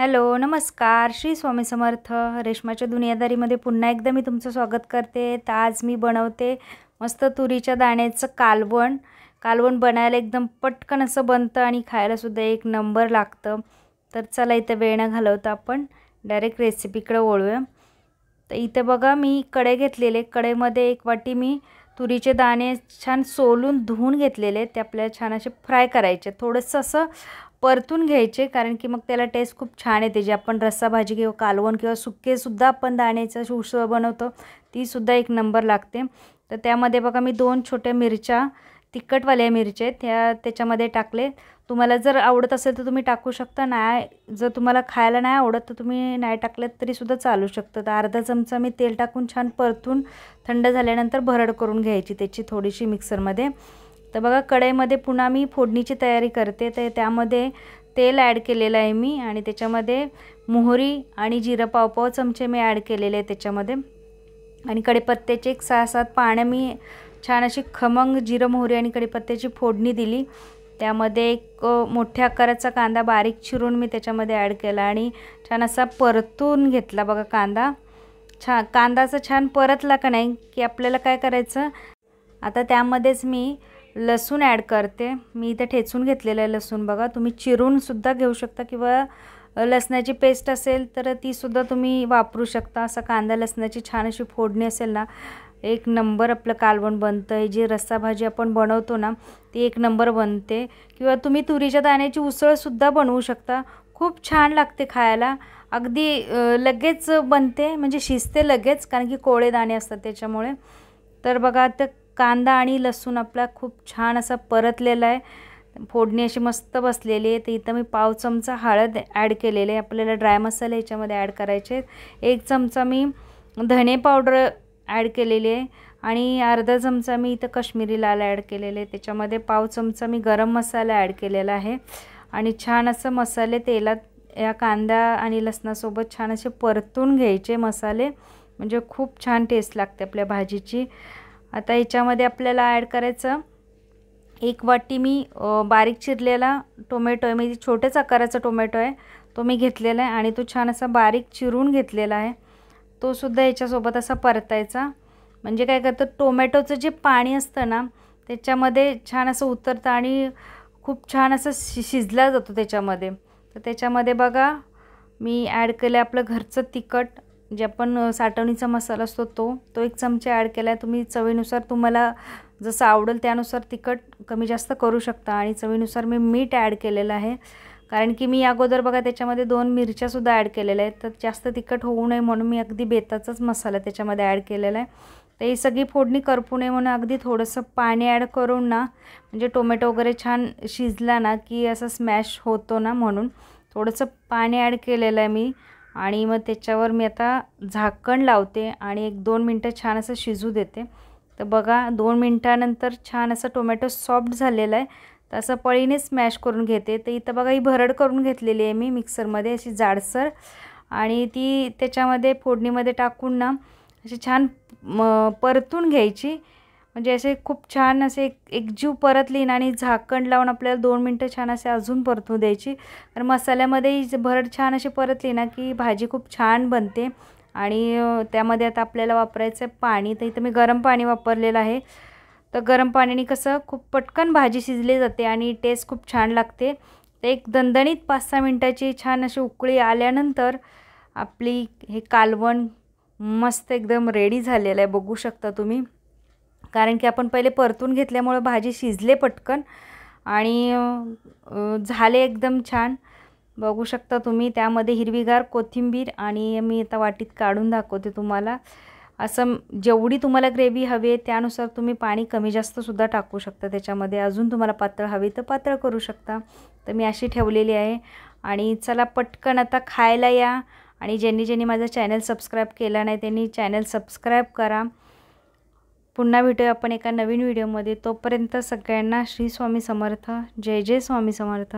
Hello नमस्कार श्री स्वामी समर्थ। रेशमाच्या दुनियादारीमध्ये पुन्हा एकदा मी तुमचं स्वागत करते। तर आज मी बनवते मस्त तुरीच्या दाण्याचं कालवण। कालवण बनायला एकदम पटकन असं बनतं आणि खायला सुद्धा एक नंबर लागतं। तर चला इथे वेळ न घालवता आपण डायरेक्ट रेसिपीकडे वळूया। तर इथे बघा मी कढई घेतलेले, कढईमध्ये एक वाटी मी तुरीचे दाणे छान सोलून धुवून घेतलेले, ते आपल्याला छान असे फ्राय करायचे, थोडंसं असं परतून घ्यायचे, कारण की मग त्याला टेस्ट खूप छान येते। जे आपण रस्सा भाजी किंवा कालवण किंवा सुक्के सुद्धा आपण दाण्याचं उसळ बनवतो ती सुद्धा एक नंबर लागते। तर त्यामध्ये बघा मी 2 छोट्या मिरच्या, तिखटवाल्या मिरच्या त्याच्यामध्ये टाकले। तुम्हाला जर आवडत असेल तर तुम्ही टाकू शकता, नाही जर तुम्हाला खायला नाही आवडत तर तुम्ही नाही टाकलेत तरी सुद्धा चालू शकतं। तर अर्धा चमचा मी तेल टाकून छान परतून थंड झाल्यानंतर भरड करून घ्यायची त्याची थोडीशी मिक्सरमध्ये। तर बघा कढईमध्ये पुन्हा मी फोडणीची तयारी करते। तर त्यामध्ये तेल ॲड केलेलं आहे मी आणि त्याच्यामध्ये मोहरी आणि जिरं पाव चमचे मी ॲड केलेले आहे त्याच्यामध्ये, आणि कढीपत्त्याचे एक 6-7 पानं मी छान अशी खमंग जिरं मोहरी आणि कढीपत्त्याची फोडणी दिली। त्यामध्ये एक मोठ्या आकाराचा कांदा बारीक चिरून मी त्याच्यामध्ये ॲड केला आणि छान असा परतून घेतला। बघा कांदाचा छान परतला का नाही की आपल्याला काय करायचं, आता त्यामध्येच मी लसूण ॲड करते। मी इथे ठेचून घेतलेलं आहे लसूण, बघा तुम्ही चिरून सुद्धा घेऊ शकता किंवा लसणाची पेस्ट असेल तर ती सुद्धा तुम्ही वापरू शकता। असं कांदा लसणाची छान अशी फोडणी असेल ना, एक नंबर आपलं कालवण बनतं आहे। जी रस्सा भाजी आपण बनवतो ना ती एक नंबर बनते, किंवा तुम्ही तुरीच्या दाण्याची उसळसुद्धा बनवू शकता, खूप छान लागते खायला। अगदी लगेच बनते, म्हणजे शिजते लगेच, कारण की कोळे दाणे असतात त्याच्यामुळे। तर बघा आता कांदा आणि लसूण आपला खूप छान असा परतलेला आहे, फोडणी अशी मस्त बसलेली आहे। तर इथं मी पाव चमचा हळद ॲड केलेले आहे, आपल्याला ड्राय मसाले याच्यामध्ये ॲड करायचे। 1 चमचा मी धने पावडर ॲड केलेली आहे आणि अर्धा चमचा मी इथं काश्मीरी लाल ॲड केलेले आहे। त्याच्यामध्ये पाव चमचा मी गरम मसाला ॲड केलेला आहे आणि छान असं मसाले तेलात या कांदा आणि लसणासोबत छान असे परतून घ्यायचे मसाले, म्हणजे खूप छान टेस्ट लागते आपल्या भाजीची। आता याच्यामध्ये आपल्याला ॲड करायचं 1 वाटी मी बारीक चिरलेला टोमॅटो आहे, म्हणजे छोट्याच आकाराचा टोमॅटो आहे तो मी घेतलेला आहे आणि तो छान असा बारीक चिरून घेतलेला आहे, तो सुद्धा याच्यासोबत असा परतायचा। म्हणजे काय करतं, टोमॅटोचं जे पाणी असतं ना त्याच्यामध्ये छान असं उतरतं आणि खूप छान असं शिजला जातो त्याच्यामध्ये। तर त्याच्यामध्ये बघा मी ॲड केलं आपलं घरचं तिखट, जे आपण साठवणीचा मसाला असतो तो 1 चमचा ॲड केला आहे। तुम्ही चवीनुसार तुम्हाला जसं आवडेल त्यानुसार तिखट कमी जास्त करू शकता, आणि चवीनुसार मी मीठ ॲड केलेलं आहे, कारण की मी अगोदर बघा त्याच्यामध्ये 2 मिरच्यासुद्धा ॲड केलेल्या आहेत। तर जास्त तिखट होऊ नये म्हणून मी अगदी बेताचाच मसाला त्याच्यामध्ये ॲड केलेला आहे। तर ही सगळी फोडणी करपू नये म्हणून अगदी थोडंसं पाणी ॲड करून ना, म्हणजे टोमॅटो वगैरे छान शिजला ना की असं स्मॅश होतो ना, म्हणून थोडंसं पाणी ॲड केलेलं आहे मी। आणि मग त्याच्यावर मी आता झाकण लावते आणि 1-2 मिनटं छान असं शिजू देते। तर बघा 2 मिनटानंतर छान असं टोमॅटो सॉफ्ट झालेला आहे, तर असं पळीने स्मॅश करून घेते। तर इथं बघा ही भरड करून घेतलेली आहे मी मिक्सरमध्ये अशी जाडसर, आणि ती त्याच्यामध्ये फोडणीमध्ये टाकून ना अशी छान परतून घ्यायची, म्हणजे असे खूप छान असे एकजीव परतली ना, आणि झाकण लावून आपल्याला 2 मिनटं छान असे अजून परतू द्यायची, कारण मसाल्यामध्ये भरड छान अशी परतली ना की भाजी खूप छान बनते। आणि त्यामध्ये आता आपल्याला वापरायचं आहे पाणी, तर इथं मी गरम पाणी वापरलेलं आहे। तर गरम पाण्याने कसं खूप पटकन भाजी शिजली जाते आणि टेस्ट खूप छान लागते। तर एक दणदणीत 5-6 मिनटाची छान अशी उकळी आल्यानंतर आपली हे कालवण मस्त एकदम रेडी झालेलं आहे, बघू शकता तुम्ही, कारण की आपण पहिले परतून घेतल्यामुळे भाजी शिजले पटकन आणि झाले एकदम छान, बघू शकता तुम्ही। त्यामध्ये हिरवीगार कोथिंबीर, आणि मी आता वाटीत काढून दाखवते तुम्हाला। असं जेवढी तुम्हाला ग्रेव्ही हवी आहे त्यानुसार तुम्ही पाणी कमी जास्त सुद्धा टाकू शकता त्याच्यामध्ये, अजून तुम्हाला पातळ हवी तर पातळ करू शकता। तर मी अशी ठेवलेली आहे, आणि चला पटकन आता खायला या, आणि ज्यांनी माझा चॅनल सबस्क्राईब केला नाही त्यांनी चॅनल सबस्क्राईब करा। पुन्हा भेटूया आपण एका नवीन व्हिडिओमध्ये, तोपर्यंत सगळ्यांना श्री स्वामी समर्थ, जय जय स्वामी समर्थ।